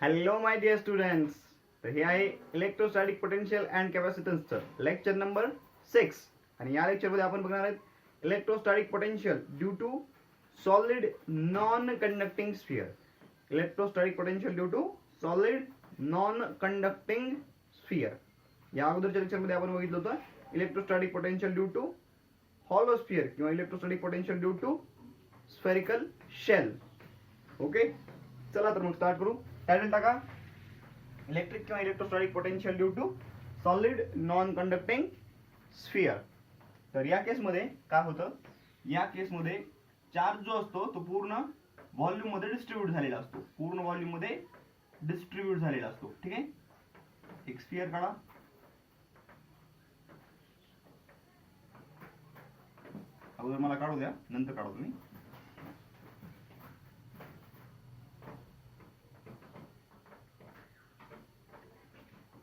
Hello my dear students. तर हे आहे इलेक्ट्रोस्टॅटिक पोटेन्शियल अँड कॅपॅसिटन्सचं लेक्चर नंबर 6 आणि या लेक्चरमध्ये आपण बघणार आहोत electrostatic potential due to solid non conducting sphere. Electrostatic potential due to solid non conducting sphere. या अगोदरच्या लेक्चरमध्ये आपण बघितलं होतं electrostatic potential due to hollow sphere किंवा electrostatic potential due to spherical shell. Okay, चला तर मग स्टार्ट करू. टायटल टाका इलेक्ट्रिक किंवा electrostatic potential due to solid non conducting sphere. तर या केसमध्ये काय होतं, या केसमध्ये चार्ज जो असतो तो पूर्ण व्हॉल्यूम मध्ये डिस्ट्रीब्यूट झालेला असतो, पूर्ण व्हॉल्यूम मध्ये डिस्ट्रीब्यूट झालेला असतो. ठीक आहे, एक स्फिअर काढा. अगोदर मला काढू द्या, नंतर काढू तुम्ही.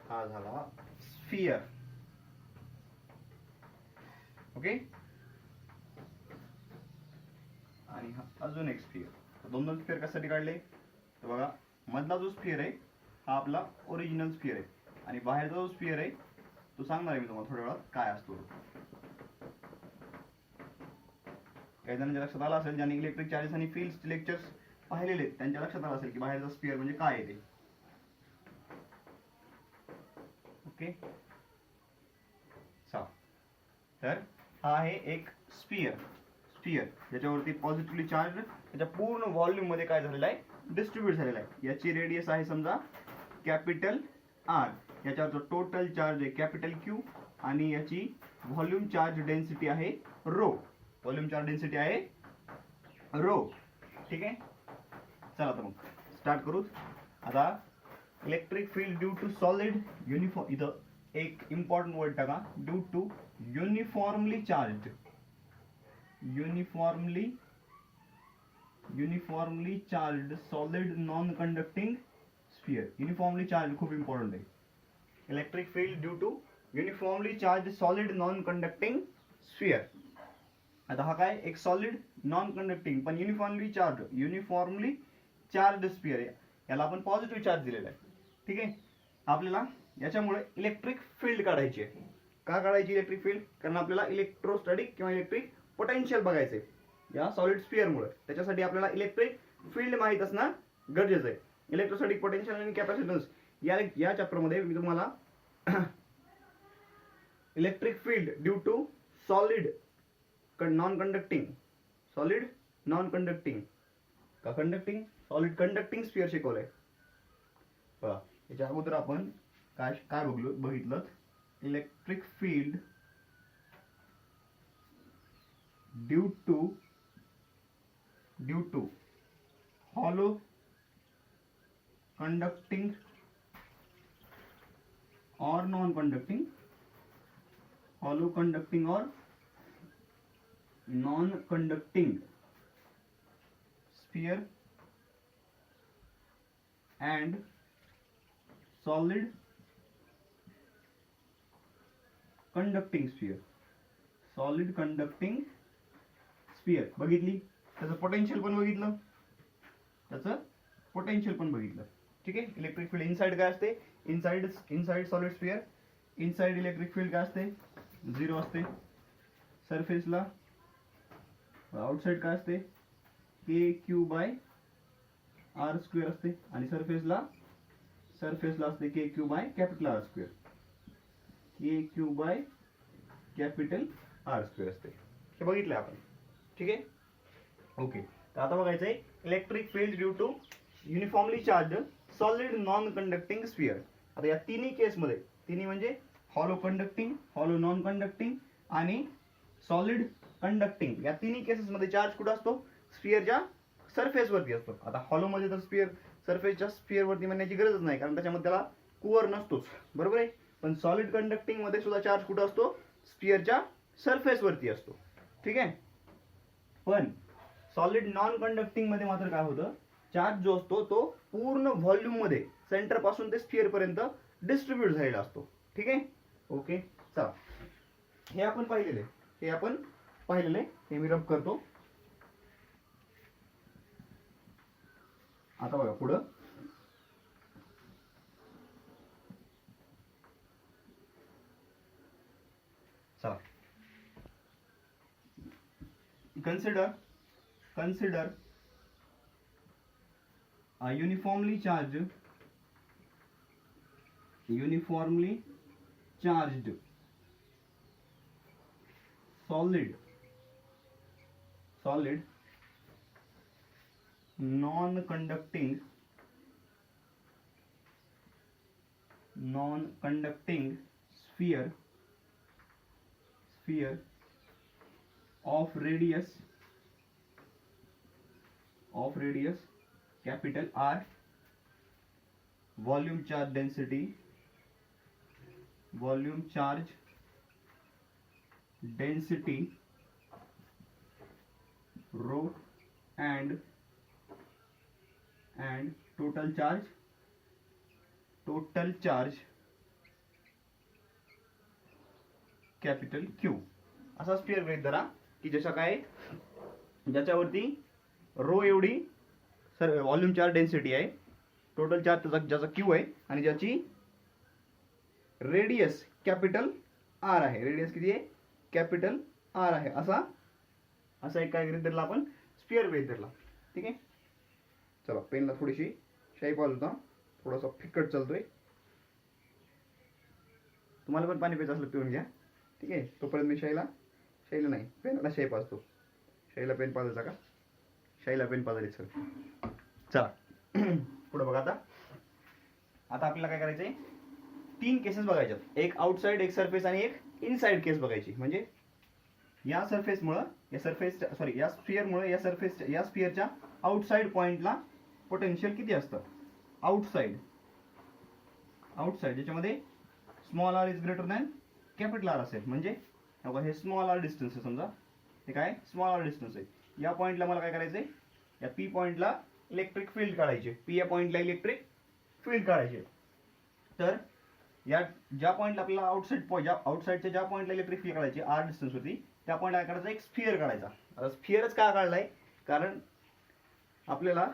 हा झाला स्फिअर. ओके, आणि हा अजून एक स्फिअर. दोन दोन स्फिअर कशासाठी काढले तर बघा, मधला जो स्फिअर आहे हा आपला ओरिजिनल स्फिअर आहे आणि बाहेरचा जो स्फिअर आहे तो सांगणार आहे मी तुम्हाला थोड्या वेळात काय असतो. काही जणांच्या लक्षात आलं असेल, ज्यांनी इलेक्ट्रिक चार्जेस आणि फील्ड्स लेक्चर्स पाहिलेले त्यांच्या लक्षात आलं असेल की बाहेरचा स्फिअर म्हणजे काय आहे ते. ओके, तर हा आहे एक स्फिअर ज्याच्यावरती पॉझिटिव्हली चार्ज त्याच्या पूर्ण व्हॉल्यूम मध्ये काय झालेला आहे, डिस्ट्रीब्यूट झालेला आहे. याची रेडियस आहे समजा कॅपिटल आर, याच्यावरचा टोटल चार्ज आहे कॅपिटल क्यू आणि याची व्हॉल्यूम चार्ज डेन्सिटी आहे रो. व्हॉल्यूम चार्ज डेन्सिटी आहे रो. ठीक आहे, चला तर मग स्टार्ट करू. आता electric field due to solid uniform, इथं एक इम्पॉर्टंट वर्ड टाका, due to uniformly charge, uniformly charge solid non conducting sphere. Uniformly charge खूप इम्पॉर्टंट आहे. Electric field due to uniformly charge solid non conducting sphere. आता हा काय, एक solid non conducting पण युनिफॉर्मली चार्ज स्फिअर आहे. याला आपण पॉझिटिव्ह चार्ज दिलेला आहे. ठीक आहे, आपल्याला याच्यामुळे इलेक्ट्रिक फील्ड काढायची आहे. का काढायची इलेक्ट्रिक फील्ड? कारण आपल्याला इलेक्ट्रोस्टॅटिक किंवा इलेक्ट्रिक पोटेन्शियल बघायचंय या सॉलिड स्फिअरमुळे. त्याच्यासाठी आपल्याला इलेक्ट्रिक फील्ड माहित असणं गरजेचं आहे. इलेक्ट्रोस्टॅटिक पोटेन्शियल आणि कॅपॅसिटन्स या चॅप्टरमध्ये मी तुम्हाला electric field due to solid non conducting sphere शिकवलंय. बघा, याच्या अगोदर आपण काय बघितलं, electric field due to hollow conducting और नॉन कंडक्टिंग, हॉलो कंडक्टिंग और non conducting sphere and solid conducting sphere बघितली. त्याचं पोटेन्शियल पण बघितलं. ठीक आहे, इलेक्ट्रिक फील्ड इनसाइड काय असते, inside solid sphere inside electric field काय असते, 0 असते. सरफेसला आउटसाइड काय असते, K Q by R square असते आणि सरफेसला असते K Q by capital R square, K Q by capital R square असते. हे बघितलं आपण. ठीक आहे, ओके. तर आता बघायचंय electric field due to uniformly charge solid non conducting sphere. आता या तिन्ही केसमध्ये, तिन्ही म्हणजे hollow conducting, hollow non conducting आणि सॉलिड कंडक्टिंग, या तिन्ही केसेसमध्ये चार्ज कुठं असतो, स्फिअरच्या सरफेसवरती असतो. आता हॉलो मध्ये तर स्फिअर सरफेसच्या स्फिअरवरती म्हणण्याची गरजच नाही, कारण त्याच्यामध्ये त्याला कोअर नसतोच, बरोबर आहे. पण सॉलिड कंडक्टिंग मध्ये सुद्धा चार्ज कुठं असतो, स्फिअरच्या सरफेसवरती असतो. ठीक आहे, पण सॉलिड नॉन कंडक्टिंग मध्ये मात्र काय होतं, चार्ज जो असतो तो पूर्ण व्हॉल्यूम मध्ये सेंटर पासून ते स्फिअर पर्यंत डिस्ट्रीब्यूट झालेला असतो. ठीक आहे, ओके. चला, हे आपण पाहिलेले, हे मी रब करतो. आता बघा पुढं consider a uniformly charged solid non-conducting sphere of radius capital R, volume charge density rho, and total charge capital Q असा स्फिअर गृहीत धरा की ज्याच्यावरती रो एवढी व्हॉल्यूम चार्ज डेन्सिटी आहे, टोटल चार्ज ज्याचा क्यू आहे आणि ज्याची रेडियस कॅपिटल आर आहे. रेडियस किती आहे? कॅपिटल आर आहे. असा एक काय गृहीत धरला आपण? स्फिअर गृहीत धरला. ठीक आहे. चला पेनला थोडीशी शाई पाहिजे होता, थोडासा फिकट चालतोय. तुम्हाला पण पाणी प्यायचं असलं पिऊन घ्या. ठीक आहे. तोपर्यंत मी शाईला नाही पेनला शाई पाजतो. शाईला पेन पाजायचा का? शाईला पेन पाजायची सर. चला पुढे बघा. आता आपल्याला काय करायचंय? 3 केसेस बघायच्यात. एक आउटसाइड, एक सरफेस आणि एक इनसाइड केस बघायची. म्हणजे या स्फिअरमुळे या स्फिअरच्या आउटसाइड पॉइंटला पोटेन्शियल किती असतं? आउटसाइड ज्याच्यामध्ये small r is greater than capital R असेल. म्हणजे हे स्मॉल आर डिस्टन्स आहे. समजा हे काय स्मॉल आर डिस्टन्स आहे. या पॉइंटला मला काय करायचंय? या पी पॉइंटला इलेक्ट्रिक फील्ड काढायचे. पी या पॉइंटला इलेक्ट्रिक फील्ड काढायचे. तर या ज्या पॉइंटला आपल्याला आउटसाइडच्या ज्या पॉइंटला इलेक्ट्रिक फील्ड काढायची आर डिस्टन्स होती, त्या पॉइंटला काय करायचा? एक स्फिअर काढायचा. आता स्फिअरच का काढलाय? कारण आपल्याला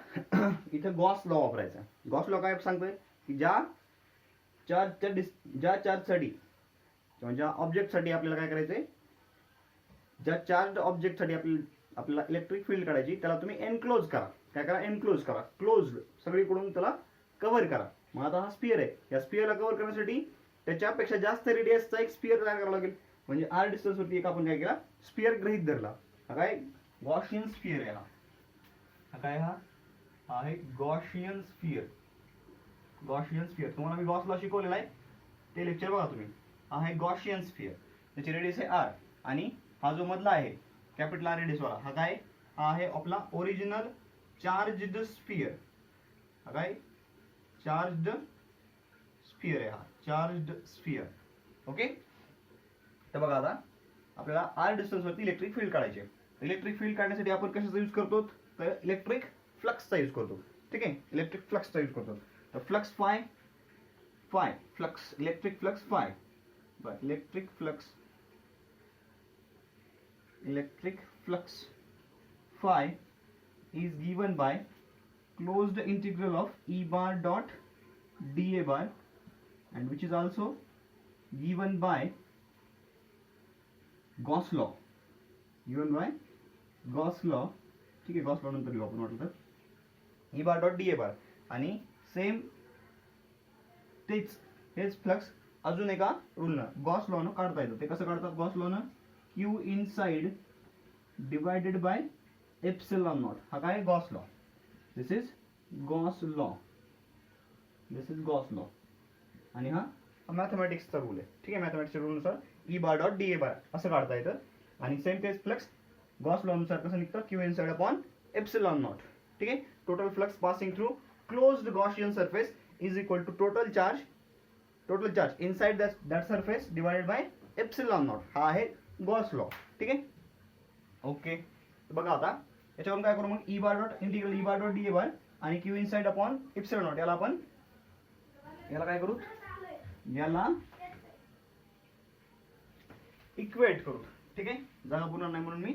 इथे गॉस लॉ वापरायचा. गॉस लॉ काय सांगतोय की ज्या चार्जसाठी किंवा ज्या ऑब्जेक्टसाठी आपल्याला काय करायचंय? ज्या चार्ज ऑब्जेक्टसाठी आपल्याला इलेक्ट्रिक फील्ड काढायची, त्याला तुम्ही एनक्लोज करा. काय करा? एनक्लोज करा. क्लोज्ड सगळीकडून त्याला कव्हर करा. मग आता हा स्फिअर आहे. या स्फिअरला कव्हर करण्यासाठी त्याच्यापेक्षा जास्त रेडियसचा एक स्फिअर तयार करावा लागेल. म्हणजे आर डिस्टन्स वरती एक आपण काय केला? स्फिअर गृहीत धरला. हा काय गॉसियन स्फिअर आहे. हा काय हा आहे गॉसियन स्फिअर. तुम्हाला मी गॉस लॉ शिकवलेला आहे, ते लेक्चर बघा तुम्ही. हा आहे गॉसियन स्फिअर. त्याची रेडियस आहे आर आणि हा जो मधला आहे कॅपिटल आर रेडियस वाला हा काय? हा आहे आपला ओरिजिनल चार्जड स्फिअर. हा काय चार्जड स्फिअर आहे. हा चार्जड स्फिअर. ओके. तर बघा आता आपल्याला आर डिस्टन्स वरती इलेक्ट्रिक फील्ड काढायचे. इलेक्ट्रिक फील्ड काढण्यासाठी आपण कशाचा यूज करतो? तर इलेक्ट्रिक फ्लक्सचा यूज करतो. ठीक आहे. इलेक्ट्रिक फ्लक्सचा यूज करतो. तर flux electric flux phi is given by closed integral of E bar dot dA bar, and which is also given by Gauss law. ठीक आहे. गॉस लॉ नंतर लिहू आपण वाटलं तर. E bar dot dA bar आणि सेम हेच flux अजून एका रूलनं गॉस लॉनं काढता येतं. ते कसं काढतात गॉस लॉनं? Q inside divided by epsilon naught. हा काय? Gauss law. This is Gauss law. आणि हा मॅथमॅटिक्सचा रूल आहे. ठीक आहे. मॅथमॅटिक्सच्या रूलनुसार E bar dot D A bar असं काढता येतं. आणि सेम तेच फ्लक्स गॉस लॉनुसार कसं निघतं? Q inside upon epsilon naught. ठीक आहे. Total flux passing through closed Gaussian surface is equal to total charge inside that surface divided by epsilon naught. हा आहे गॉस लॉ. ठीक आहे. ओके. बघा आता याच्यावरून काय करू मग? E bar dot integral E bar dot D A bar आणि Q inside upon epsilon naught. याला काय करू? याला इक्वेट करू. ठीक आहे. जागा पुन्हा नाही म्हणून मी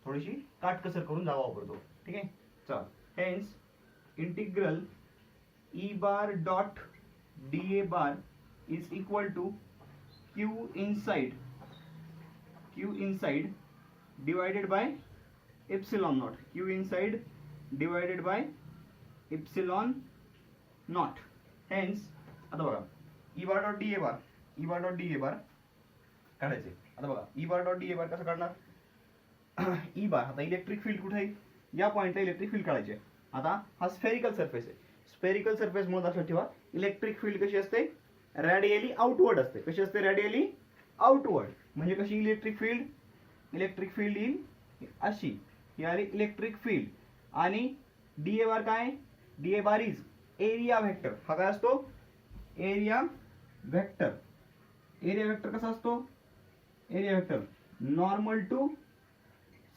थोडीशी काटकसर करून जागा वापरतो. ठीक आहे. चल hence integral E bar dot D A bar is equal to Q inside divided by epsilon naught, Q inside divided by epsilon naught. Hence आता बघा E bar dot D A bar, E bar dot D A bar काढायचे. आता बघा E bar dot D A bar कसं काढणार, E बार आता electric field कुठे आहे, या पॉईंटला इलेक्ट्रिक फील्ड काढायचे. आता हा स्फेरिकल सरफेस आहे, स्फेरिकल सरफेस मध्ये लक्षात ठेवा इलेक्ट्रिक फील्ड कशी असते, रॅडियली आउटवर्ड असते. कशी असते, रॅडियली आउटवर्ड. म्हणजे कशी electric field, electric field in अशी, ही आली इलेक्ट्रिक फील्ड. आणि डी ए बार काय, D A bar is area vector. हा काय असतो, एरिया व्हेक्टर. एरिया व्हेक्टर कसा असतो, area vector normal to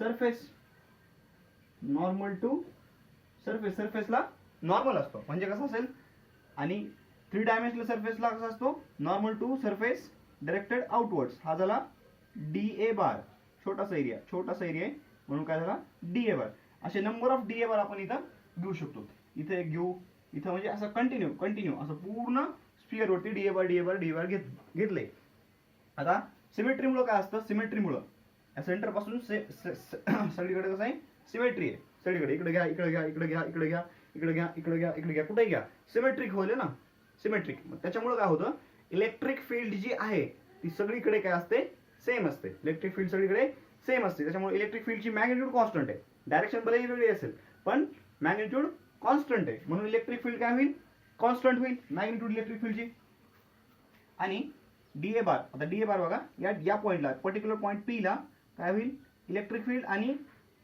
surface, normal to surface. सरफेसला नॉर्मल असतो म्हणजे कसं असेल, आणि 3 डायमेन्शनल सरफेसला कसा असतो, normal to surface directed outwards. हा झाला डी ए बार, छोटासा एरिया, छोटासा एरिया आहे म्हणून काय झाला डी ए बार. असे number of D A bar आपण इथं घेऊ शकतो. इथे एक घेऊ, इथं म्हणजे असं कंटिन्यू असं पूर्ण स्फिअर वरती D A bar D A bar D A bar घेतले. आता सिमेट्रीमुळे काय असतं, सिमेट्रीमुळे सेंटर पासून सगळीकडे कसं आहे, सिमेट्री आहे सगळीकडे. इकडे घ्या, इकडे घ्या, इकडे घ्या, इकडे घ्या, इकडे घ्या, इकडे घ्या, इकडे घ्या, कुठेही घ्या, सिमेट्रिक होईल ना, सिमेट्रिक. त्याच्यामुळे काय होतं, इलेक्ट्रिक फील्ड जी आहे ती सगळीकडे काय असते, सेम असते. इलेक्ट्रिक फील्ड सगळीकडे सेम असते. त्याच्यामुळे इलेक्ट्रिक फील्डची मॅग्निट्यूड कॉन्स्टंट आहे. डायरेक्शन भलेही वेगळी असेल पण मॅग्निट्यूड कॉन्स्टंट आहे. म्हणून इलेक्ट्रिक फील्ड काय होईल, कॉन्स्टंट होईल मॅग्निट्यूड इलेक्ट्रिक फील्डची. आणि डी ए बार, आता डी ए बार बघा या पॉईंटला, पर्टिक्युलर पॉईंट पी ला काय होईल, इलेक्ट्रिक फील्ड आणि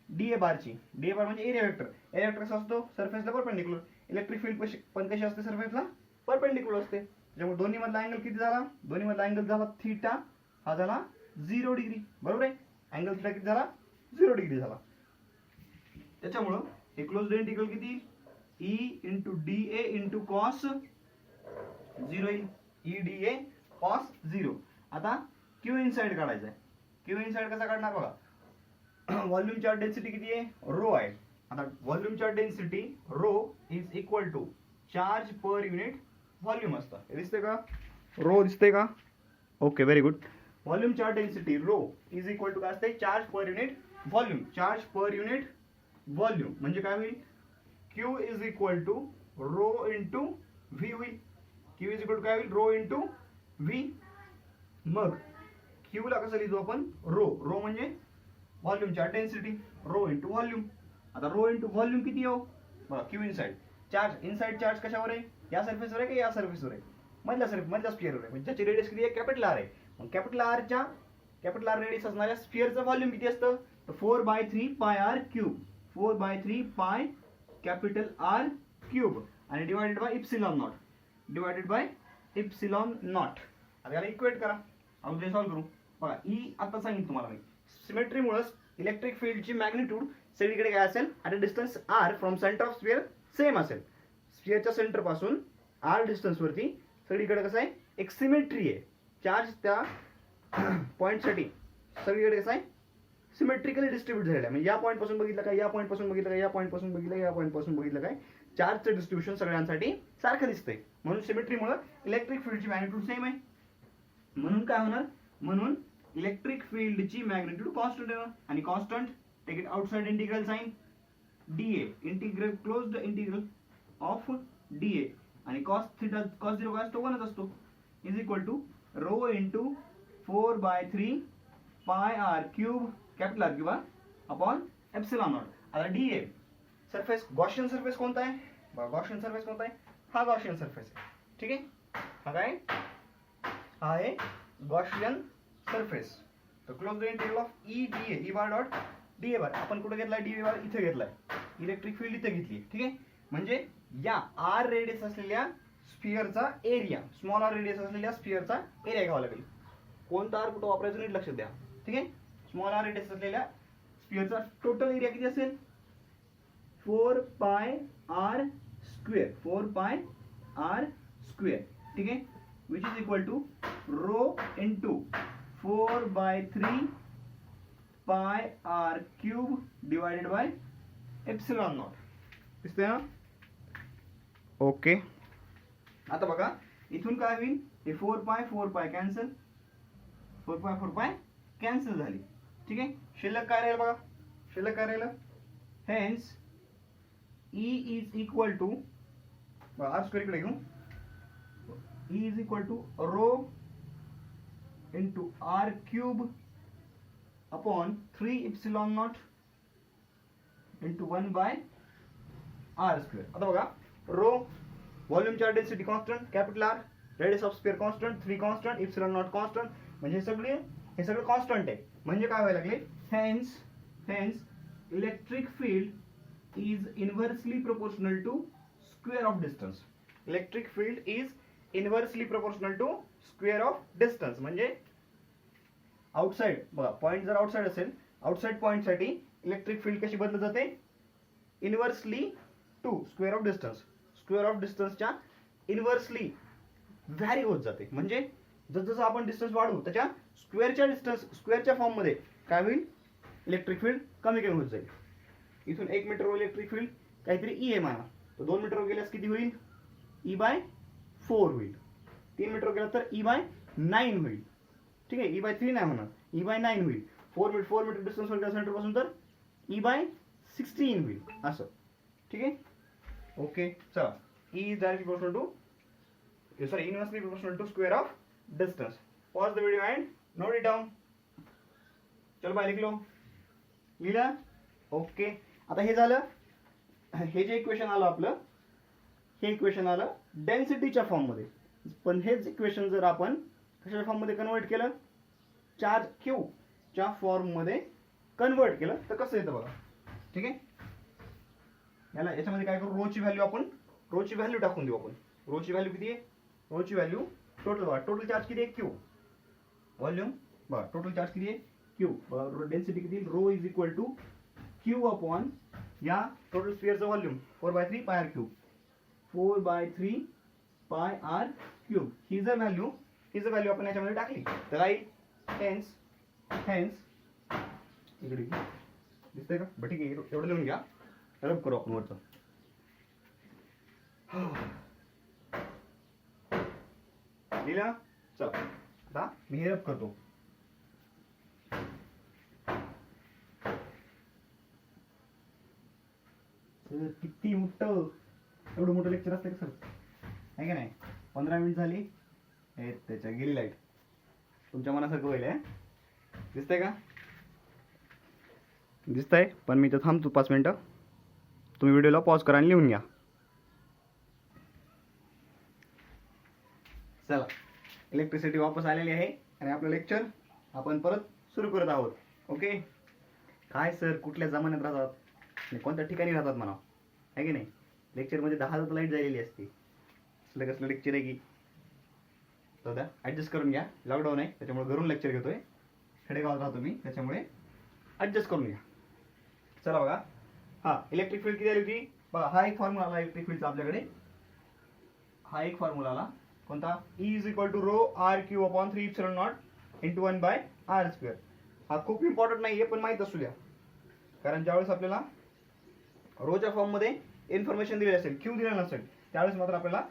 डी ए बारची, डी ए बार म्हणजे एरिया वेक्टर. एरिया वेक्टर कसा असतो, सरफेसला परपेंडिक्युलर. इलेक्ट्रिक फील्ड पण कशी असते, सरफेसला परपेंडिक्युलर असते. त्यामुळे दोन्ही मधला अँगल किती झाला, दोन्ही मधला अँगल झाला थीटा, हा झाला 0 डिग्री. बरोबर आहे, अँगल थीटा किती झाला, 0 डिग्री झाला. त्याच्यामुळं हे क्लोज्ड इंटिग्रल किती, E into D A into cos 0 येईल, ई डी ए कॉस 0. आता क्यू इनसाइड काढायचा आहे. क्यू इनसाइड कसा काढणार बघा, व्हॉल्यूम चार्ज डेन्सिटी किती आहे, रो आहे. आता volume charge density rho is equal to charge per unit volume असतं. दिसते का, रो दिसते का, okay very good. Volume charge density rho is equal to काय असते, charge per unit volume. Charge per unit volume म्हणजे काय होईल, q is equal to rho into v होईल. क्यू इज इक्वल टू काय होईल, रो इंटू व्ही. मग q ला कसं लिहितो आपण, रो. रो म्हणजे volume charge density, rho into volume. आता रो इंटू व्हॉल्यूम किती हो बघा, q inside. Charge inside charge कशावर आहे, या सरफेसवर आहे का या सरफेसवर आहे, मधल्या स्फिअरवर आहे. म्हणजे ज्याची रेडियस किती आहे, कॅपिटल आर आहे. मग कॅपिटल आर रेडियस असणाऱ्या स्फिअरचं व्हॉल्यूम किती असतं, तर 4/3 pi R cube. 4/3 pi capital R cube आणि divided by epsilon naught, divided by epsilon naught. आता याला इक्वेट करा, अगोदर सॉल्व्ह करू. बघा ई आता सांगितलं तुम्हाला मी, सिमेट्रीमुळे इलेक्ट्रिक फील्डची मॅग्निट्यूड सगळीकडे काय असेल, at a distance r from centre of sphere same असेल. स्फिअरच्या सेंटर पासून आर डिस्टन्स वरती सगळीकडे कसं आहे, एक सिमेट्री आहे. चार्ज त्या पॉईंटसाठी सगळीकडे कसं आहे, सिमेट्रिकली डिस्ट्रीब्यूट झालेलं आहे. म्हणजे या पॉईंट पासून बघितलं काय, या पॉईंट पासून बघितलं काय, या पॉईंट पासून बघितलं, या पॉईंट पासून बघितलं काय, चार्जचं डिस्ट्रीब्युशन सगळ्यांसाठी सारखं दिसतंय. म्हणून सिमेट्रीमुळे इलेक्ट्रिक फील्डची मॅग्निट्यूड सेम आहे. म्हणून काय होणार, म्हणून इलेक्ट्रिक फील्डची मॅग्निट्यूड कॉन्स्टंट येणार. आणि constant take it outside integral sign D A, integral closed integral of D A. आणि कॉस थीटा कॉस 0 काय असतो, 1च असतो. Is equal to rho into 4/3 pi R cube capital R cube upon epsilon naught. आता D A surface, Gaussian surface कोणता आहे, Gaussian surface कोणता आहे, हा गॉसियन सरफेस आहे. ठीक आहे, हा काय, हा आहे गॉसियन सरफेस. तर close the integral of E D A, E bar dot D A bar. आपण कुठे घेतलाय, डी ए बार इथे घेतलाय, इलेक्ट्रिक फील्ड इथे घेतली. ठीक आहे, म्हणजे या आर रेडियस असलेल्या स्फिअरचा एरिया, स्मॉल आर रेडियस असलेल्या स्फिअरचा एरिया घ्यावा लागेल. कोणता आर कुठं वापरायचं नीट लक्षात द्या. ठीक आहे, स्मॉल आर रेडियस असलेल्या स्फिअरचा टोटल एरिया किती असेल, 4πr स्क्वेअर, 4πr स्क्वेअर. ठीक आहे, which is equal to rho into 4/3 pi R cube divided by epsilon naught. दिसतंय ना, ओके. आता बघा इथून काय होईल, हे 4π कॅन्सल, 4π कॅन्सल झाली. ठीक आहे, शिल्लक काय राहील बघा, शिल्लक काय राहिलं? Hence E is equal to r square इकडे घेऊ. E is equal to rho into r cube upon 3 epsilon naught into 1 by R square. आता बघा, rho volume charge density constant capital R, radius of square constant, 3 constant, epsilon naught constant, म्हणजे हे सगळं constant आहे. म्हणजे काय व्हायला लागले? Hence electric field is inversely proportional to square of distance. Electric field is inversely proportional to square of distance. म्हणजे outside बघा, पॉईंट जर आउटसाइड असेल, आउटसाइड पॉईंट साठी इलेक्ट्रिक फील्ड कशी बदलत जाते? Inversely to square of distance. Square of डिस्टन्सच्या inversely vary होत जाते. म्हणजे जसं आपण डिस्टन्स वाढवू त्याच्या स्क्वेअरच्या फॉर्म मध्ये काय होईल? इलेक्ट्रिक फील्ड कमी कमी होत जाईल. इथून 1 मीटरवर इलेक्ट्रिक फील्ड काहीतरी ई आहे म्हणा, तर 2 मीटरवर गेल्यास किती होईल? E/4 होईल. 3 मीटरवर गेला तर E/9 होईल. ठीक आहे, E/3 नाही होणार, E/9 होईल. 4 मीटर डिस्टन्स वर सेंटर पासून तर E/16 होईल असं. ठीक आहे, ओके. चला, E is directly proportional to inversely proportional to square of distance. Pause the video and note it down. चलो बाय, लिख लो. लिहिलं? ओके. आता हे झालं, हे जे इक्वेशन आलं आपलं, हे इक्वेशन आलं डेन्सिटीच्या फॉर्म मध्ये. पण हेच इक्वेशन जर आपण कशाच्या फॉर्म मध्ये कन्वर्ट केलं? चार्ज क्यू च्या फॉर्म मध्ये कन्वर्ट केलं तर कसं येतं बघा. ठीक आहे, याच्यामध्ये काय करू? रोची व्हॅल्यू टाकून देऊ आपण. रोची व्हॅल्यू किती आहे? रोची व्हॅल्यू टोटल बघा, टोटल चार्ज किती आहे? क्यू. व्हॉल्यूम बघा, टोटल चार्ज किती आहे? क्यू. डेन्सिटी किती? Rho is equal to q upon या टोटल स्फिअरचं volume 4/3 pi R cube. 4/3 pi R cube. ही जर व्हॅल्यू आपण याच्यामध्ये टाकली तर राईट. हेन्स इकडे दिसतंय का? बरं ठीक आहे, एवढं लिहून घ्या. रब करू आपण वरचं. लिहिलं? चल, आता मी हे रब करतो. किती मोठं, एवढं मोठं लेक्चर असतं का सर? आहे का नाही? 15 मिनिट झाली, त्याच्या गेली लाईट. तुमच्या मनासारखं होईल. दिसतंय का? दिसतंय? पण मी तर थांबतो 5 मिनिटं. तुम्ही व्हिडिओला पॉज करा आणि लिहून घ्या. चला, इलेक्ट्रिसिटी वापस आलेली आहे आणि आपलं लेक्चर आपण परत सुरू करत आहोत. ओके. काय सर, कुठल्या जमान्यात राहतात आणि कोणत्या ठिकाणी राहतात म्हणा, आहे की नाही? लेक्चरमध्ये 10 तर लाईट झालेली असते. कसलं लेक्चर आहे की सध्या ॲडजस्ट करून घ्या. लॉकडाऊन आहे त्याच्यामुळे घरून लेक्चर घेतोय. खेडेगावात राहतो मी, त्याच्यामुळे ॲडजस्ट करून घ्या. चला बघा, हा इलेक्ट्रिक फील्ड किती आली होती बघा. हा एक फॉर्म्युला आला इलेक्ट्रिक फील्डचा आपल्याकडे. हा एक फॉर्म्युला आला कोणता? E is equal to rho r q upon 3 epsilon naught into 1 by R square. हा खूप इम्पॉर्टंट नाहीये पण माहीत असू द्या, कारण ज्यावेळेस आपल्याला रोच्या फॉर्म मध्ये इन्फॉर्मेशन दिलेली असेल, क्यू दिलेला नसेल, त्यावेळेस मात्र आपल्याला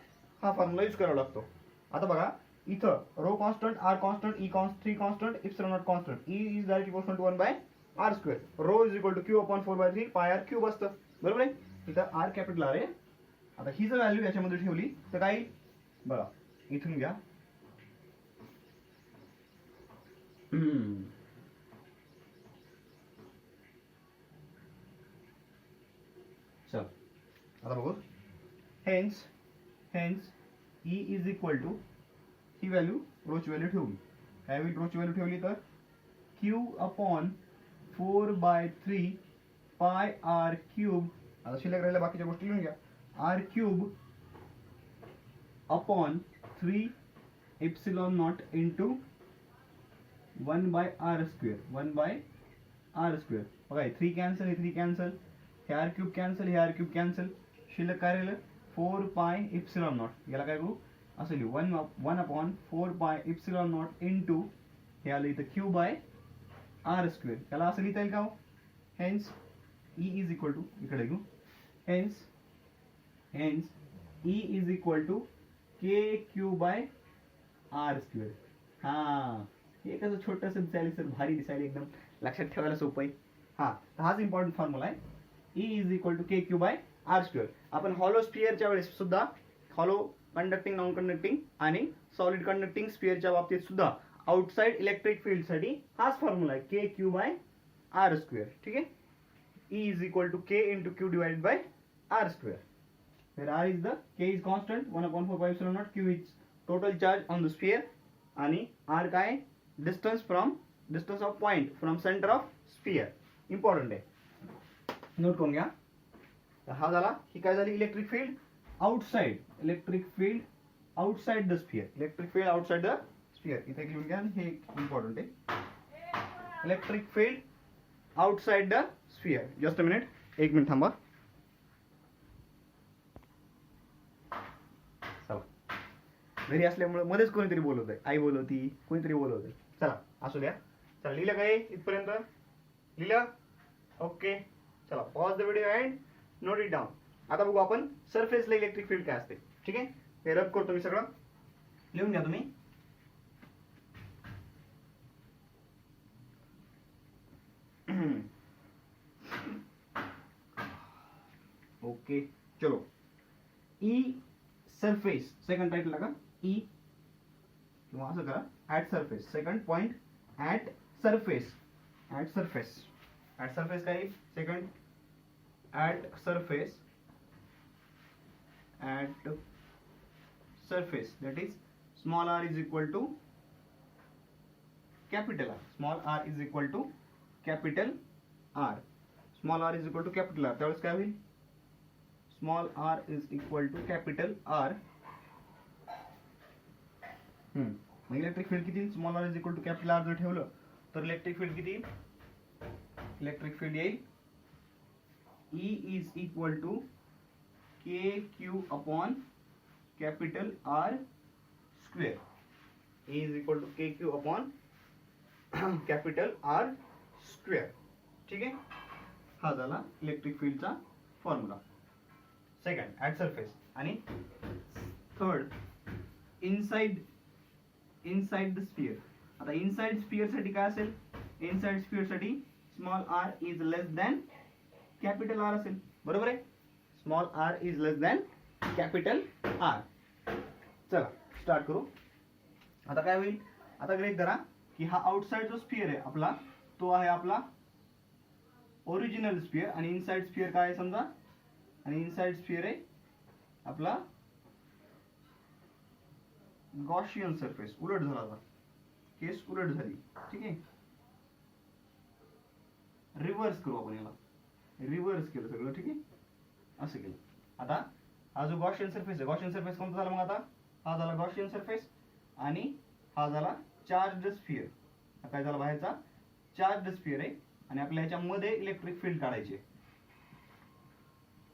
हा फॉर्म्युला यूज करावा लागतो. आता बघा, इथं rho constant, r constant, E constant, 3 constant, epsilon naught constant. E is directly proportional to 1 by R square. Rho is equal to q upon 4/3 pi R cube असतं. बरोबर आहे? इथं आर कॅपिटल आर आहे. आता ही जर व्हॅल्यू याच्यामध्ये ठेवली तर काय बघा, इथून घ्या. चल, आता बघू. Hence E is equal to, ही व्हॅल्यू रोची व्हॅल्यू ठेवली. काय होईल? रोची व्हॅल्यू ठेवली तर Q upon 4/3 pi R cube. आता शिल्लक राहिल्या बाकीच्या गोष्टी लिहून घ्या. R cube upon 3 epsilon naught into 1 by R square. 1 by R square. बघा, 3 कॅन्सल, हे 3 कॅन्सल, हे आर क्यूब कॅन्सल, हे आर क्यूब कॅन्सल. शिल्लक काय राहिलं? 4 पाय इप्सिलॉन नॉट. याला काय करू? असं लिहू, 1 upon 4 pi epsilon naught into हे आलं इथं क्यू बाय आर स्क्वेअर. याला असं लिहिता येईल का? Hence E is equal to, इकडे घेऊ, hence E is equal to k Q by R square. हा, हे कसं छोटंसं दिसायला सर, भारी दिसायला, एकदम लक्षात ठेवायला सोपं आहे. हा, हाच इम्पॉर्टंट फॉर्म्युला आहे. E is equal to k Q by R square. आपण हॉलो स्पिअरच्या वेळेस सुद्धा, हॉलो कंडक्टिंग, नॉन कंडक्टिंग आणि सॉलिड कंडक्टिंग स्पिअरच्या बाबतीत सुद्धा आउटसाइड इलेक्ट्रिक फील्ड साठी हाच फॉर्म्युला आहे, k Q by R square. ठीक आहे. E is equal to k into q divided by r square, where r is the k is constant 1/4 pi epsilon naught, q is total charge on the sphere आणि r काय, distance of point from center of sphere. important आहे, note करून घ्या. तर हा झाला, ही काय झाली, electric field outside, electric field outside the sphere, electric field outside the sphere. इथे लिहून घ्या, हे इम्पॉर्टंट आहे. Electric field outside the sphere. Just a minute, एक मिनिट थांबा. चला, घरी असल्यामुळे मध्येच कोणीतरी बोलवत आहे, आई बोलवती, कोणीतरी बोलवत आहे. चला असू द्या. चला, लिहिलं काय इथपर्यंत, लिहिलं? ओके. चला, pause the video and note it down. आता बघू आपण सरफेसला इलेक्ट्रिक फील्ड काय असते. ठीक आहे, हे रब करतो मी सगळं, लिहून घ्या तुम्ही. ओके, चलो. ई सरफेस, सेकंड टाइटल लगा, ई किंवा असं करा, at surface, second point at surface, at surface, at surface काय, second at surface, at surface, that is small r is equal to capital R, small r is equal to capital R, small r is equal to capital R. त्यावेळेस काय होईल, small r is equal to capital R. मग electric field किती, small r is equal to capital R जर ठेवलं तर electric field किती, electric field येईल E is equal to KQ upon capital R square. E is equal to KQ upon capital R square. ठीक आहे, हा झाला इलेक्ट्रिक फील्डचा फॉर्म्युला. सेकंड ऍट सरफेस, आणि थर्ड इनसाइड द स्फियर. आता inside sphere साठी काय असेल, इनसाइड स्फियर साठी small r is less than capital R असेल. बरोबर आहे, small r is less than capital R. चला स्टार्ट करू. आता काय होईल, आता गृहीत धरा की हा आउटसाइड जो स्फियर आहे आपला, तो आहे आपला ओरिजिनल स्फियर, आणि इनसाइड स्फियर काय आहे समजा, आणि इनसाइड स्फियर आहे आपला गॉशियन सरफेस. उलट झाला आता, केस उलट झाली. ठीक आहे, रिव्हर्स करू आपण याला, रिव्हर्स केलं सगळं. ठीक आहे, असं केलं. आता हा जो गॉशियन सरफेस आहे, गॉशियन सरफेस कोणता झाला, मग आता हा झाला गॉशियन सरफेस, आणि हा झाला चार्ज स्फियर. काय झाला, बाहेरचा चार्ज स्फियर आहे, आणि आपल्या ह्याच्यामध्ये इलेक्ट्रिक फील्ड काढायचे.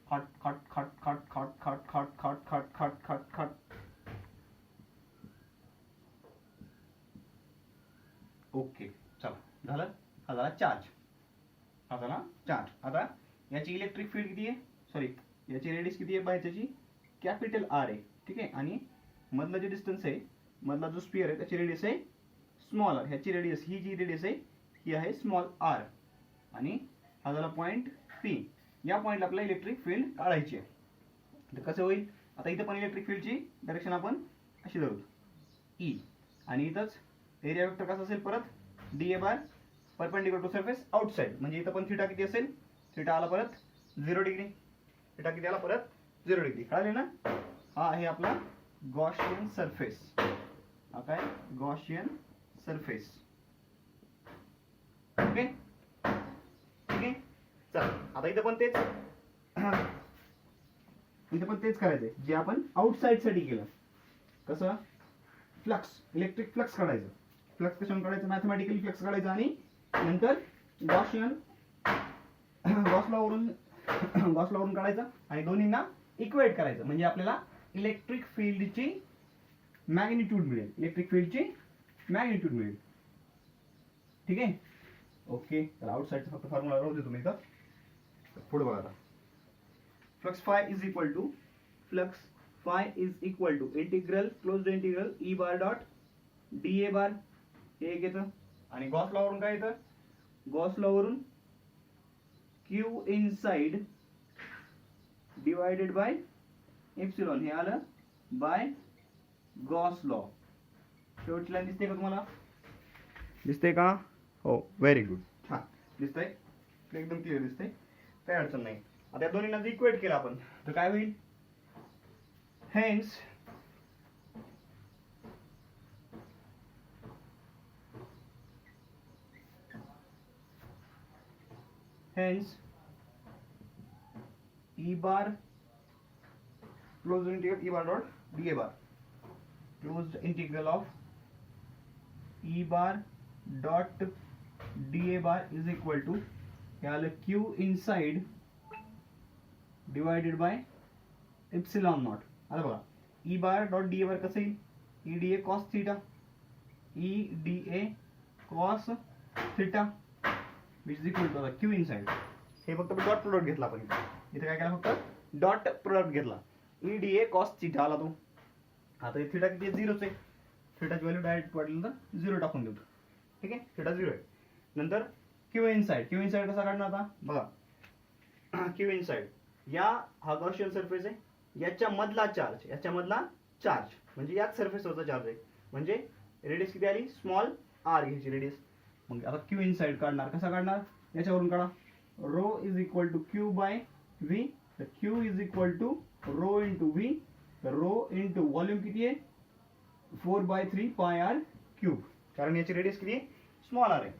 खट खट खट खट खट खट खट खट खट खट खट खट. ओके, चला झालं. हा झाला चार्ज, हा झाला चार्ज. आता याची इलेक्ट्रिक फील्ड किती आहे, सॉरी याची रेडियस किती आहे बाहेरची, कॅपिटल R आहे. ठीक आहे, आणि मधला जे डिस्टन्स आहे, मधला जो स्फियर आहे त्याची रेडियस आहे स्मॉल r. ह्याची रेडियस, ही जी रेडियस आहे ही आहे स्मॉल r, आणि हा झाला पॉइंट P. या पॉइंटला आपल्याला इलेक्ट्रिक फील्ड काढायची आहे. तर कसं होईल, आता इथं पण इलेक्ट्रिक फील्डची डायरेक्शन आपण अशी धरू, E, आणि इथंच एरिया वेक्टर कसा असेल परत, dA bar perpendicular to surface outside. म्हणजे इथं पण थिटा किती असेल, थिटा आला परत 0 डिग्री, थिटा किती आला परत 0 डिग्री. कळाले ना. हा आहे आपला गॉशियन सरफेस. हा काय, गॉशियन सरफेस. ओके, ठीक आहे. चला आता इथं पण तेच, इथं पण तेच करायचंय जे आपण आउटसाइड साठी केलं. कसं, फ्लक्स, इलेक्ट्रिक फ्लक्स काढायचं. फ्लक्स कशाने काढायचं, मॅथमॅटिकली फ्लक्स काढायचं, आणि नंतर गॉशियन गॉस लॉवरून काढायचं, आणि दोन्हींना इक्वेट करायचं. म्हणजे आपल्याला इलेक्ट्रिक फील्डची मॅग्निट्यूड मिळेल, इलेक्ट्रिक फील्डची मॅग्निट्यूड मिळेल. ठीक आहे, ओके. तर आउटसाइडचा फक्त फॉर्म्युला राहू दे तुम्ही इथं. पुढे बघा आता, flux phi is equal to, flux phi is equal to integral, close the integral E bar dot dA bar, हे एक येतं. आणि गॉस लॉवरून काय येतं, गॉस लॉवरून Q inside divided by epsilon, हे आलं बाय गॉस लॉ. शेवटची लाईन दिसते का तुम्हाला? दिसते का? हो, व्हेरी गुड. हां, दिसतंय, एकदम क्लिअर दिसतंय, काही अडचण नाही. आता या दोन्हींना जर इक्वेट केलं आपण तर काय होईल? Hence E bar closed integral E bar dot dA bar, closed integral of E bar dot dA bar is equal to Q inside divided by epsilon naught. आता बघा, E bar dot dA bar कसं येईल? E dA cos theta, E dA cos theta which is equal to Q inside. हे फक्त dot product घेतला आपण इथे काय केला? फक्त डॉट प्रोडक्ट घेतला. E dA cos theta आला तो. आता हे थीटा किती? 0च आहे. थीटाची व्हॅल्यू डायरेक्ट वाटलं तर 0 टाकून देऊ. ठीक आहे, थीटा 0 आहे. नंतर क्यू इनसाइड कसा काढणार आता बघा. क्यू इनसाइड हा गॉसियन सरफेस आहे, याच्या मधला चार्ज म्हणजे याच सरफेसवरचा चार्ज आहे, म्हणजे रेडियस किती आली? स्मॉल आर घ्यायची रेडियस. मग आता क्यू इनसाइड काढणार, कसा काढणार? याच्यावरून काढा. Rho is equal to Q by V. तर Q is equal to rho into V. Rho into volume किती आहे? 4/3 पाय आर क्यूब, कारण याची रेडियस किती आहे? स्मॉल आर आहे.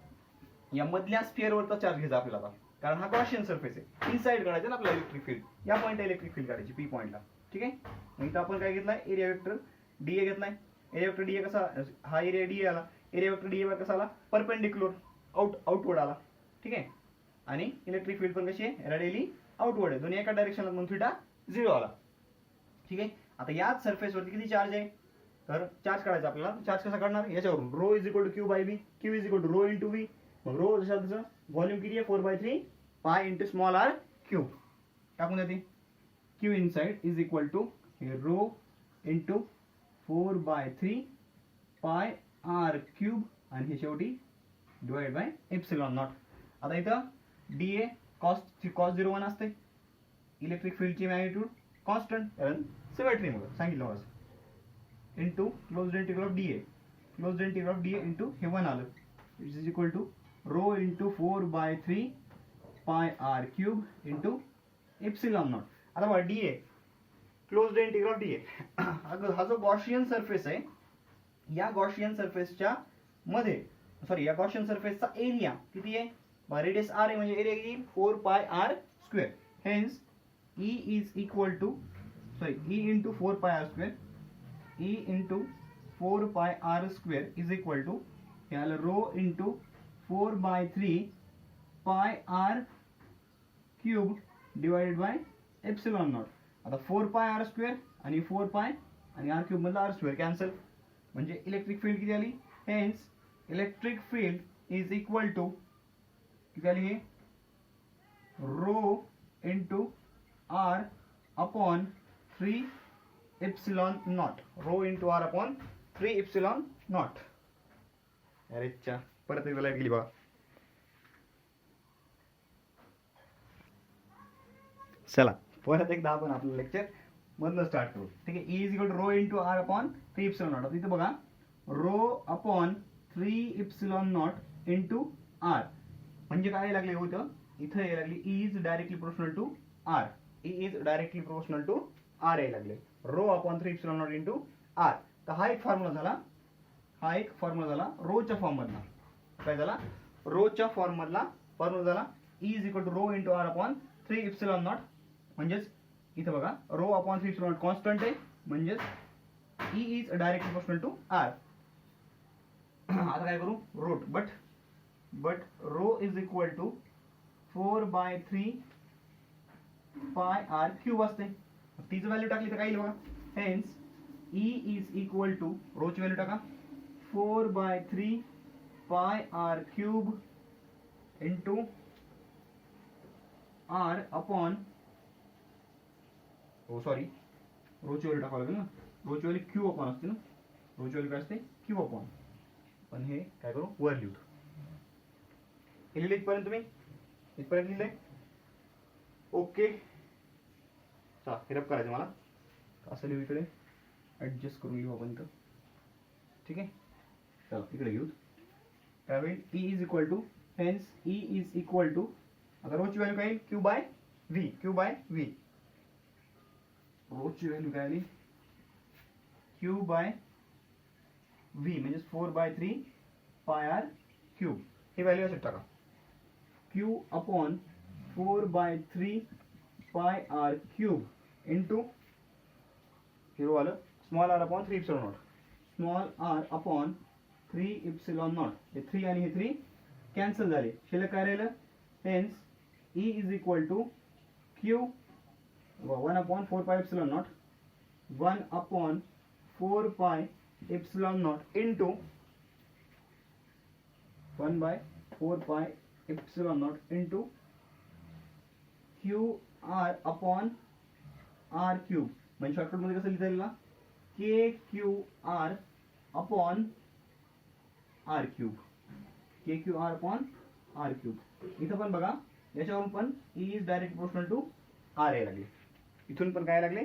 या मधल्या स्फिअरवरचा चार्ज घ्यायचा आपल्याला, कारण हा गॉसियन सरफेस आहे. इनसाइड काढायचं ना आपल्याला इलेक्ट्रिक फील्ड, या पॉईंटला इलेक्ट्रिक फील्ड काढायची पी पॉईंटला. ठीक आहे, मग इथं आपण काय घेतलाय? एरिया वेक्टर डीए घेतलाय. एरिया वेक्टर डीए कसा? हा एरिया डीए आला. एरिया वेक्टर डीए वर कसा आला? परपेंडिक्युलर आउटवर्ड आला. ठीक आहे, आणि इलेक्ट्रिक फील्ड पण कशी आहे? रेडियली आउटवर्ड आहे. दोन्ही एका डायरेक्शनला, म्हणून थीटा 0 आला. ठीक आहे, आता याच सरफेसवरती किती चार्ज आहे? तर चार्ज काढायचा आपल्याला. चार्ज कसा काढणार? याच्यावरून rho is equal to Q by V. Q is equal to rho into v. मग रो जसं तसं, व्हॉल्यूम किती आहे? 4/3 pi into small R cube टाकून देते. Q inside is equal to rho into 4/3 pi R cube, आणि हे शेवटी डिवाइड बाय एप्सिलॉन नॉट. आता इथं डीए कॉस 01 असते. इलेक्ट्रिक फील्डची मॅग्निट्यूड कॉन्स्टंट, कारण सिमेट्रीमुळे सांगितलं मला. Into closed integral of d A. Closed integral of d A into हे 1 आलं, which is equal to rho into 4/3 pi R cube into epsilon naught. आता बघा, d A closed integral of d A, हा जो गॉसियन सरफेस आहे, या गॉसियन सरफेसच्या मध्ये, सॉरी, या गॉसियन सरफेसचा एरिया किती आहे? रेडियस आर आहे, म्हणजे एरिया किती? 4 pi r square. Hence E is equal to, E into 4 pi r square, E into 4 pi r square is equal to rho into 4/3 pi r cube divided by epsilon naught. आता 4 pi r square आणि 4 pi आणि r cube मधला r square cancel, म्हणजे electric field किती आली? Hence electric field is equal to किती आली? हे rho into R upon 3 epsilon naught. Rho into R upon 3 epsilon naught. अरे चा, परत एकदा लाईट गेली बघा. चला परत एकदा आपण आपलं लेक्चर मधनं स्टार्ट करू. ठीक आहे, E is equal to rho into R upon 3 epsilon naught. इथं बघा, rho upon 3 epsilon naught into r, म्हणजे काय लागले होतं? इथं यायला लागली E is directly proportional to r. E is directly proportional to R यायला लागले. Rho upon 3 epsilon naught into r. तर हा एक फॉर्म्युला झाला, रोच्या फॉर्म मधला. काय झाला? रोच्या फॉर्म मधला फॉर्म्युला झाला. E is equal to rho into R upon 3 epsilon naught. म्हणजेच इथं बघा, rho upon 3 epsilon naught constant आहे, म्हणजेच E is directly proportional to r. आता काय करू? Root, but rho is equal to 4/3 pi R cube असते. तिची व्हॅल्यू टाकली तर काय येईल बघा. Hence E is equal to, रोची व्हॅल्यू टाका, 4/3 pi R cube into R upon, हो सॉरी, रोची व्हॅल्यू टाकावं लागेल ना. रोची व्हॅल्यू क्यू अपॉन असते ना. रोची व्हॅल्यू काय असते? Q upon. पण हे काय करू? वर लिहू. हे लिहिले इथपर्यंत तुम्ही? इथपर्यंत लिहिलंय. ओके, चला हिरप करायचं मला असं लिहू, इकडे ॲडजस्ट करून लिहू आपण इथं, ठीक आहे. चला इकडे घेऊ. त्यावेळी E is equal to, hence E is equal to, आता रोची व्हॅल्यू काय येईल, Q by V, Q by V. रोची व्हॅल्यू काय आली, क्यू बाय व्ही म्हणजे 4/3 पाय आर क्यूब. ही व्हॅल्यू असेल टाका, Q upon 4/3 pi R cube into rho आलं small R upon 3 epsilon naught, small R upon 3 epsilon naught. हे 3 आणि हे 3 कॅन्सल झाले, शिल्लक काय राहिलं, hence E is equal to q 1 upon 4 pi epsilon not, 1 upon 4 pi epsilon naught into 1/4 pi epsilon naught into Q R upon R cube. म्हणजे shortcut मध्ये कसं लिहिता येईल ना, K Q R upon R cube, K Q R upon R cube. इथं पण बघा, याच्यावरून पण E is direct proportional to R यायला लागले, इथून पण काय लागले,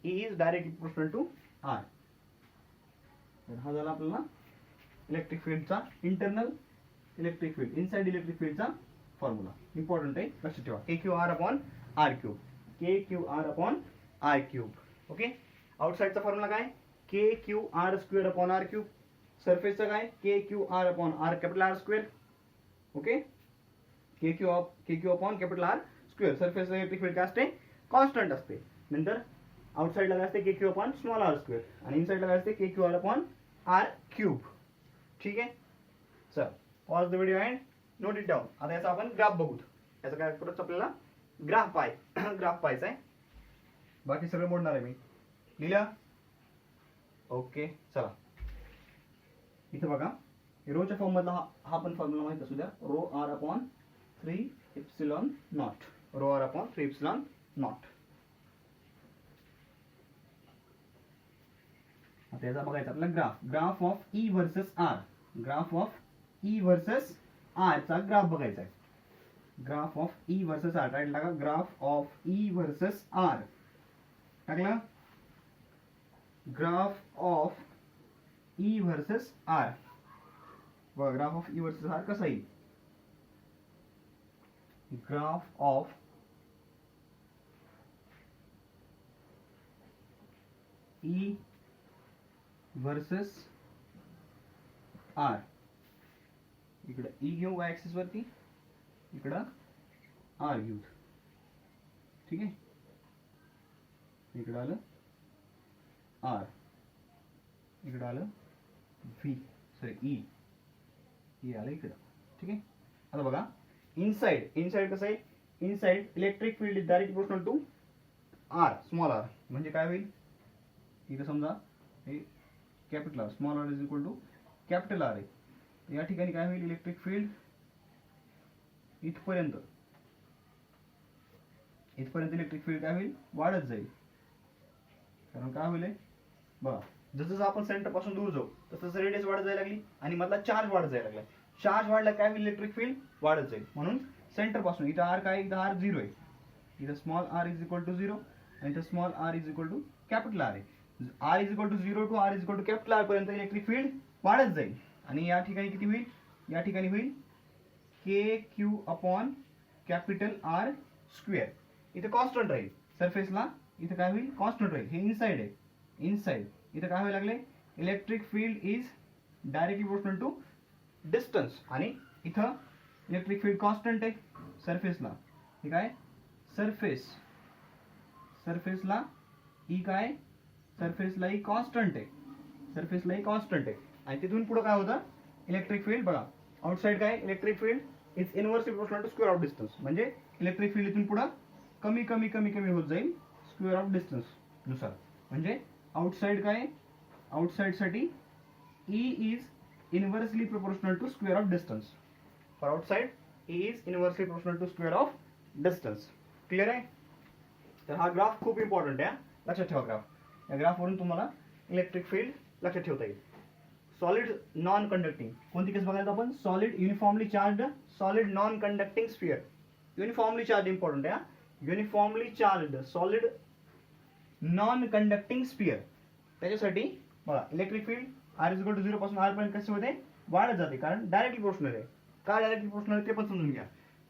E is direct proportional to R. तर हा झाला आपल्याला इलेक्ट्रिक फील्डचा, internal electric field, inside electric फील्डचा फॉर्म्युला. इम्पॉर्टंट आहे, लक्षात ठेवा, K Q R upon R cube, K Q R upon R cube. Okay. आउटसाइडचा फॉर्म्युला काय, K Q R square upon R cube. सरफेसचा काय, K Q R upon R capital R square. Okay, K Q upon capital R square. सरफेसला electric field काय असते, constant असते. नंतर आउटसाइडला काय असते, K Q upon small R square, आणि इनसाइडला काय असते, K Q R upon R cube. ठीक आहे. चल pause the video and note it down. आता याचा आपण ग्राफ बघू. याचा काय परत आपल्याला ग्राफ ग्राफ पाहायचा आहे. बाकी सगळं मोडणार आहे मी, लिहिलं. ओके चला, इथं बघा, रोच्या फॉर्म मधला हा पण फॉर्म्युला माहित असू द्या, rho r upon 3 epsilon naught, rho r upon 3 epsilon naught. आता याचा बघायचा आपला graph, graph of E versus r, graph of E versus r चा ग्राफ बघायचा आहे. Graph of E versus r write लागा, graph of E versus r टाकला, graph of E versus r. बघा graph of E versus r कसा येईल, graph of E versus r. इकडे E घेऊ वाय ऍक्सिस वरती, इकडं आर घेऊ. ठीक आहे, इकडं आलं आर, इकडं आलं व्ही, सॉरी ई आलं इकडं. ठीक आहे. आता बघा इनसाइड कसं आहे, inside electric field is direct proportional to r, small r. म्हणजे काय होईल, इथं समजा हे capital R, small r is equal to capital R आहे. या ठिकाणी काय होईल, इलेक्ट्रिक फील्ड इथपर्यंत इलेक्ट्रिक फील्ड काय होईल, वाढत जाईल. कारण काय होईल बघा, जसं आपण सेंटर पासून दूर जाऊ तसं रेडियस वाढत जायला लागली आणि मधला चार्ज वाढत जायला लागला. चार्ज वाढला काय होईल, इलेक्ट्रिक फील्ड वाढत जाईल. म्हणून सेंटर पासून इथं आर काय, इथं आर 0 आहे, इथं small r is equal to 0 आणि इथं small r is equal to capital R आहे. R is equal to 0 to r is equal to capital R पर्यंत इलेक्ट्रिक फील्ड वाढत जाईल. आणि या ठिकाणी किती होईल, या ठिकाणी होईल k Q upon capital R square. इथे कॉन्स्टंट राहील, सरफेसला इथं काय होईल, कॉन्स्टंट राहील. हे इनसाइड आहे, इनसाइड इथं काय व्हायला लागले, electric field is directly proportional to distance. आणि इथं इलेक्ट्रिक फील्ड कॉन्स्टंट आहे सरफेसला. हे काय, सरफेसला ई काय, सरफेसला ई कॉन्स्टंट आहे, सरफेसला ई कॉन्स्टंट आहे. आणि तिथून पुढे काय होतं, इलेक्ट्रिक फील्ड बघा, आउटसाइड काय, electric field is inversely proportional to square of distance. म्हणजे इलेक्ट्रिक फील्ड इथून पुढे कमी कमी कमी कमी होत जाईल स्क्वेअर ऑफ डिस्टन्स नुसार. म्हणजे आउटसाइड काय, आउटसाइड साठी E is inversely proportional to square of distance. For outside E is inversely proportional to square of distance. Clear आहे. तर हा ग्राफ खूप इम्पॉर्टंट आहे, लक्षात ठेवा ग्राफ. या ग्राफवरून तुम्हाला इलेक्ट्रिक फील्ड लक्षात ठेवता येईल. सॉलिड नॉन कंडक्टिंग, कोणती केस बघायला आपण, solid uniformly charge, solid non conducting sphere. Uniformly charge important आहे. Uniformly charge solid non conducting sphere, त्याच्यासाठी बघा electric field r is equal to 0 पासून आर पर्यंत कसे होते, वाढत जाते, कारण डायरेक्टली प्रोपोर्शनल आहे. का डायरेक्टली प्रोपोर्शनल आहे ते पण समजून घ्या.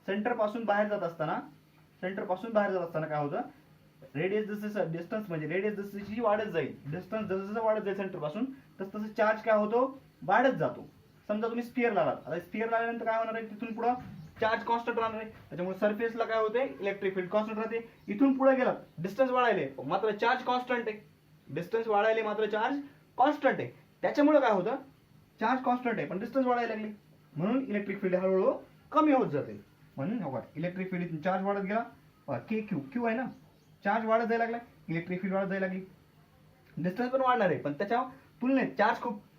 सेंटर पासून बाहेर जात असताना काय होतं, रेडियस जसं डिस्टन्स म्हणजे रेडियस जशी वाढत जाईल, डिस्टन्स जसं वाढत जाईल सेंटर पासून तसं चार्ज काय होतो, वाढत जातो. समजा तुम्ही स्पियर लावलात, आता स्पियर लावल्यानंतर काय होणार आहे, तिथून पुढे चार्ज कॉन्स्टंट राहणार आहे, त्याच्यामुळे सरफेसला काय होते, इलेक्ट्रिक फील्ड कॉन्स्टंट राहते. इथून पुढे गेलात डिस्टन्स वाढायले मात्र चार्ज कॉन्स्टंट आहे, डिस्टन्स वाढायले मात्र चार्ज कॉन्स्टंट आहे. त्याच्यामुळे काय होतं, चार्ज कॉन्स्टंट आहे पण डिस्टन्स वाढायला लागले, म्हणून इलेक्ट्रिक फील्ड हळूहळू कमी होत जाते. म्हणून इलेक्ट्रिक फील्ड इथून चार्ज वाढत गेला, के क्यू आहे ना, चार्ज वाढत जायला लागला, इलेक्ट्रिक फील्ड वाढत जायला लागली, डिस्टन्स पण वाढणार आहे पण त्याच्या तुलनेत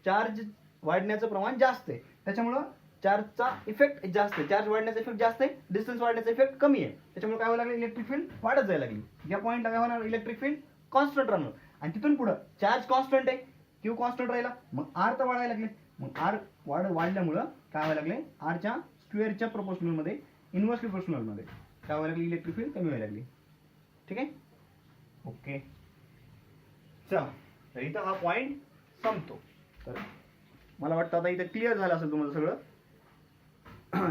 चार्ज वाढण्याचं प्रमाण जास्त आहे, त्याच्यामुळं चार्जचा इफेक्ट जास्त आहे, चार्ज वाढण्याचा इफेक्ट जास्त आहे, डिस्टन्स वाढण्याचा इफेक्ट कमी आहे. त्याच्यामुळे काय व्हायला लागलं, इलेक्ट्रिक फील्ड वाढत जायला लागली. या पॉईंटला काय होणार, इलेक्ट्रिक फील्ड कॉन्स्टंट राहणार, आणि तिथून पुढे चार्ज कॉन्स्टंट आहे, क्यू कॉन्स्टंट राहिला, मग आर तर वाढायला लागले, मग आर वाढल्यामुळं काय व्हायला लागले, आरच्या स्क्वेअरच्या प्रोपोर्शनल मध्ये, इन्व्हर्सली प्रोपोर्शनल मध्ये काय व्हायला लागली, इलेक्ट्रिक फील्ड कमी व्हायला लागली. ठीक आहे, ओके. चला तर इथं हा पॉइंट संपतो. तर मला वाटतं आता इथं क्लिअर झालं असेल तुम्हाला सगळं.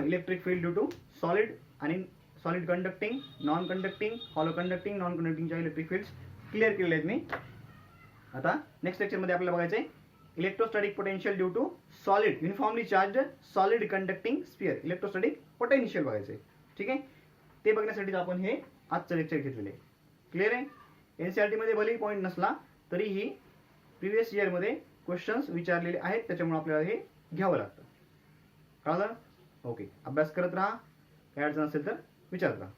Electric field due to solid आणि solid conducting, non conducting, hollow conducting, non कंडक्टिंगच्या इलेक्ट्रिक फील्ड्स क्लिअर केलेले आहेत मी. आता नेक्स्ट लेक्चरमध्ये आपल्याला बघायचं आहे electrostatic potential due to solid uniformly charge solid conducting sphere, electrostatic potential बघायचं आहे. ठीक आहे, ते बघण्यासाठी आपण हे आजचं लेक्चर घेतलेले आहे. क्लिअर आहे. एनसीईआरटी मध्ये भलेही पॉईंट नसला तरीही प्रिव्हियस इयरमध्ये क्वेश्चन्स विचारलेले आहेत, त्याच्यामुळे आपल्याला हे घ्यावं लागतं. कळलं? ओके, अभ्यास करत राहा, काही अडचण असेल तर विचारत राहा.